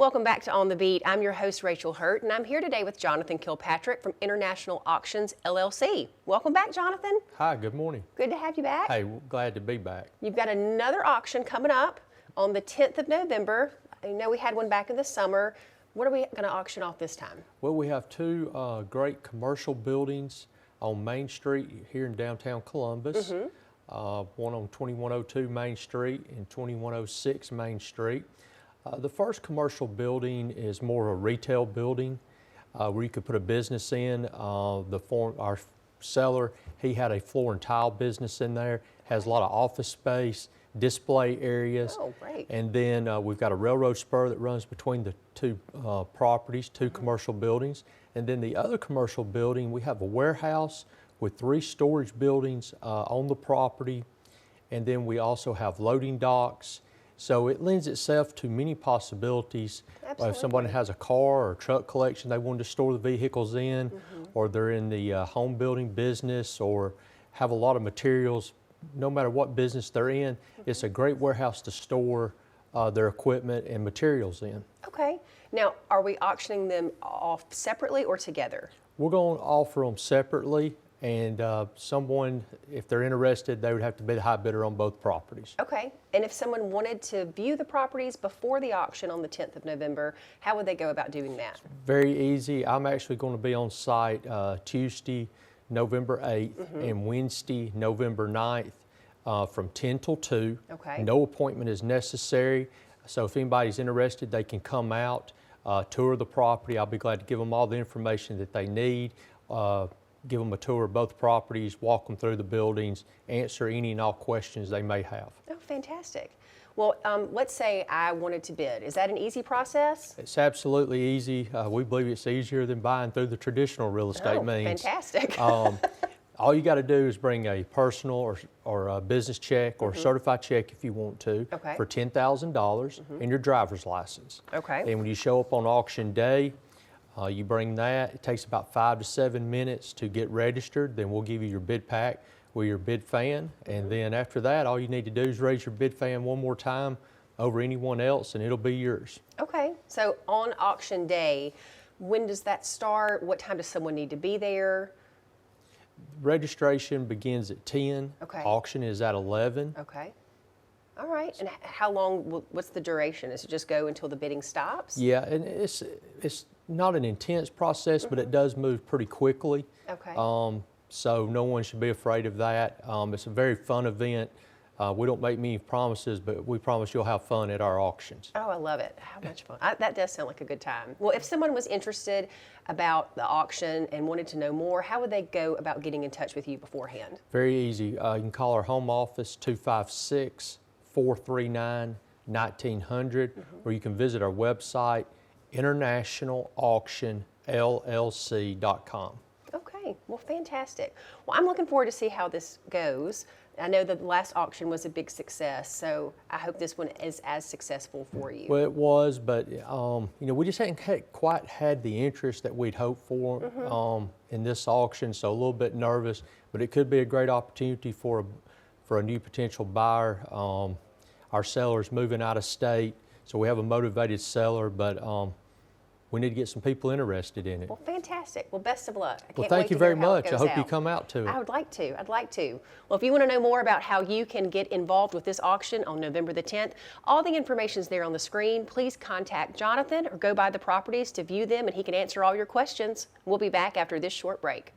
Welcome back to On the Beat. I'm your host, Rachel Hurt, and I'm here today with Jonathan Kilpatrick from International Auctions, LLC. Welcome back, Jonathan. Hi, good morning. Good to have you back. Hey, glad to be back. You've got another auction coming up on the 10th of November. I know we had one back in the summer. What are we going to auction off this time? Well, we have two great commercial buildings on Main Street here in downtown Columbus. One on 2102 Main Street and 2106 Main Street. The first commercial building is more a retail building where you could put a business in. Our seller, he had a floor and tile business in there, has a lot of office space, display areas. Oh, great. And then we've got a railroad spur that runs between the two properties, two commercial buildings. And then the other commercial building, we have a warehouse with 3 storage buildings on the property. And then we also have loading docks. So it lends itself to many possibilities. If somebody has a car or truck collection they want to store the vehicles in, or they're in the home building business or have a lot of materials, no matter what business they're in, it's a great warehouse to store their equipment and materials in. Okay. Now, are we auctioning them off separately or together? We're going to offer them separately, and someone, if they're interested, they would have to be the high bidder on both properties. Okay. And if someone wanted to view the properties before the auction on the 10th of November, how would they go about doing that? Very easy. I'm actually going to be on site Tuesday, November 8th, and Wednesday, November 9th from 10 till 2. Okay. No appointment is necessary. So if anybody's interested, they can come out, tour the property. I'll be glad to give them all the information that they need. Give them a tour of both properties, walk them through the buildings, answer any and all questions they may have. Oh, fantastic. Well, let's say I wanted to bid. Is that an easy process? It's absolutely easy. We believe it's easier than buying through the traditional real estate means. Fantastic. All you got to do is bring a personal or a business check or a certified check if you want to for $10,000 and your driver's license. Okay. And when you show up on auction day, you bring that. It takes about 5 to 7 minutes to get registered. Then we'll give you your bid pack with your bid fan. And then after that, all you need to do is raise your bid fan one more time over anyone else and it'll be yours. Okay. So on auction day, when does that start? What time does someone need to be there? Registration begins at 10. Okay. Auction is at 11. Okay. All right. And how long, what's the duration? Does it just go until the bidding stops? Yeah, and it's not an intense process, but it does move pretty quickly. Okay. So no one should be afraid of that. It's a very fun event. We don't make many promises, but we promise you'll have fun at our auctions. Oh, I love it. How much fun. That does sound like a good time. Well, if someone was interested about the auction and wanted to know more, how would they go about getting in touch with you beforehand? Very easy. You can call our home office, 256-439-1900, or you can visit our website, internationalauctionllc.com. Okay, well, fantastic. Well, I'm looking forward to see how this goes. I know that the last auction was a big success, so I hope this one is as successful for you. Well, it was, but we just hadn't quite had the interest that we'd hoped for in this auction, so a little bit nervous, but it could be a great opportunity for a new potential buyer. Our seller's moving out of state, so we have a motivated seller, but we need to get some people interested in it. Well, fantastic. Well, best of luck. Well, thank you very much. I hope you come out to it. I would like to. I'd like to. Well, if you want to know more about how you can get involved with this auction on November the 10th, all the information is there on the screen. Please contact Jonathan or go by the properties to view them, and he can answer all your questions. We'll be back after this short break.